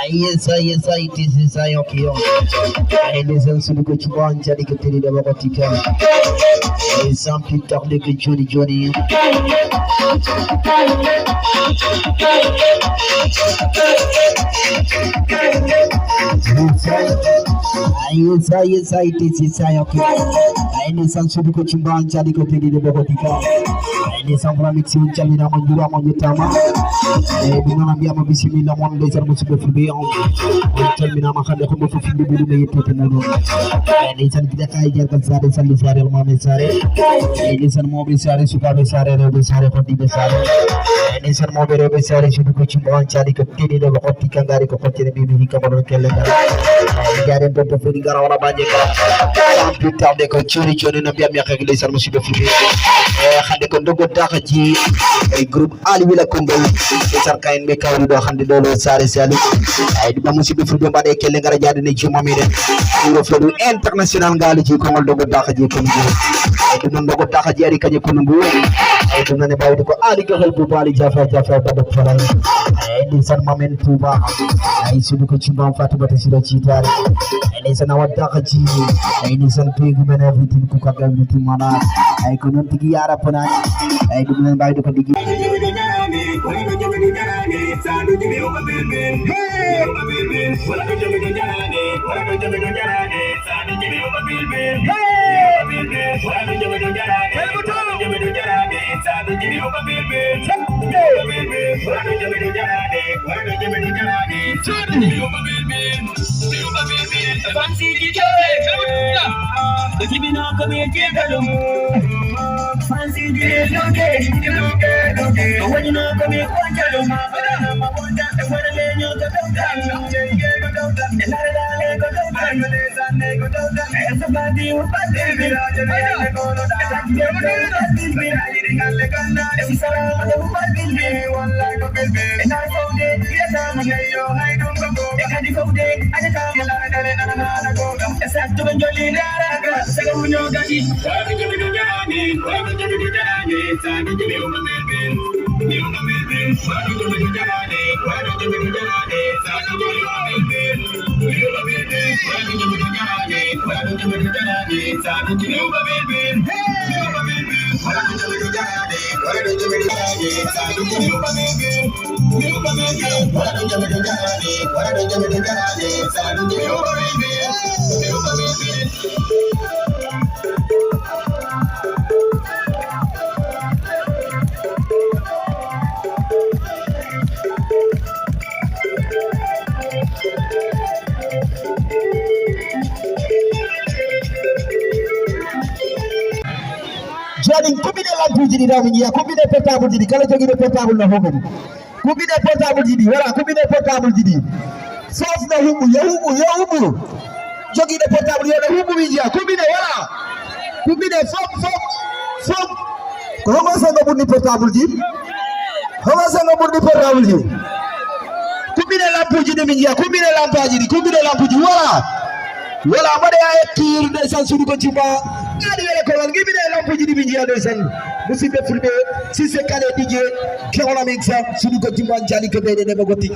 Yes, it is I okay. And listen to the good one, Johnny could tell you about what you can. Some people talk like Johnny. Yes, it is I okay. And listen to the good one, Johnny could tell you about what you can. And listen from it, you tell me that when you are on your tama. Binanambia mabisimi la mwanda isa musibe fubi yao. Tell me na makande kumbe fubi bulu me yetu tumudu. Nisan kita kai jarkan sare sali sare almame sare. Nisan mobi sare sukabe sare rebe sare pati be sare. Nisan mobi rebe sare sudu kucing bawan cari ketini de bakoti kangari kokoti ne bibi hika baru kelle kara. Garen pempe funi gara wala banyak kara. Kita de ko curi nabi amya kagile nisan musibe fubi. Khande ko dogo dakaji group ali wila kumbe. Kain me kawri do hande do sare salu ay di bamusi be fulbe bade kelle ngara jade ne ci momire ngoro flodu international ngali ci ko do godda xaji ko ngi ay dum do godda xaji ari kaje ko ngu ay dum ne bawdi ko ali ko hel bu bali jafa bada fala ay di san mamen tuba ay sudu ko ci bam fatima ta sira ci tare ay san wadda xaji ay di san pegu men everything ko ka gamti mana ay ko non tigi yara pona ay dum ne bawdi ko digi Sadu jimi over building, hey, over building. What I do jimi do jarane, what I do jimi do jarane. Sadu jimi over building, hey, over building. What I do jimi do jarane, what I do jimi do jarane. Sadu jimi over building, hey, over building. What I do jimi do jarane, what I do jimi do jarane. Sadu jimi over building, over building. Fancy DJ, the jimi no come here, get fancy DJ, okay. When you know come here, want you. Joining kubine lampu jidi rami ya kubine portable jidi kala jogi portable na hogo kubine portable jidi wala kubine portable jidi sof na hubu ya hubu jogi de portable ya hubu winja kubine wala kubine fop homo sanga bunni portable jidi kubine lampu jidi minja kubine lampa jidi kubine lampu jidi wala amade ya etir de sansuri ko ciba ngadi wele ko wal gibi de lampu jidi binji de san musibe fulbe si se kale dije ke wala mi exam sudi ko ciba jali ko be de ba goti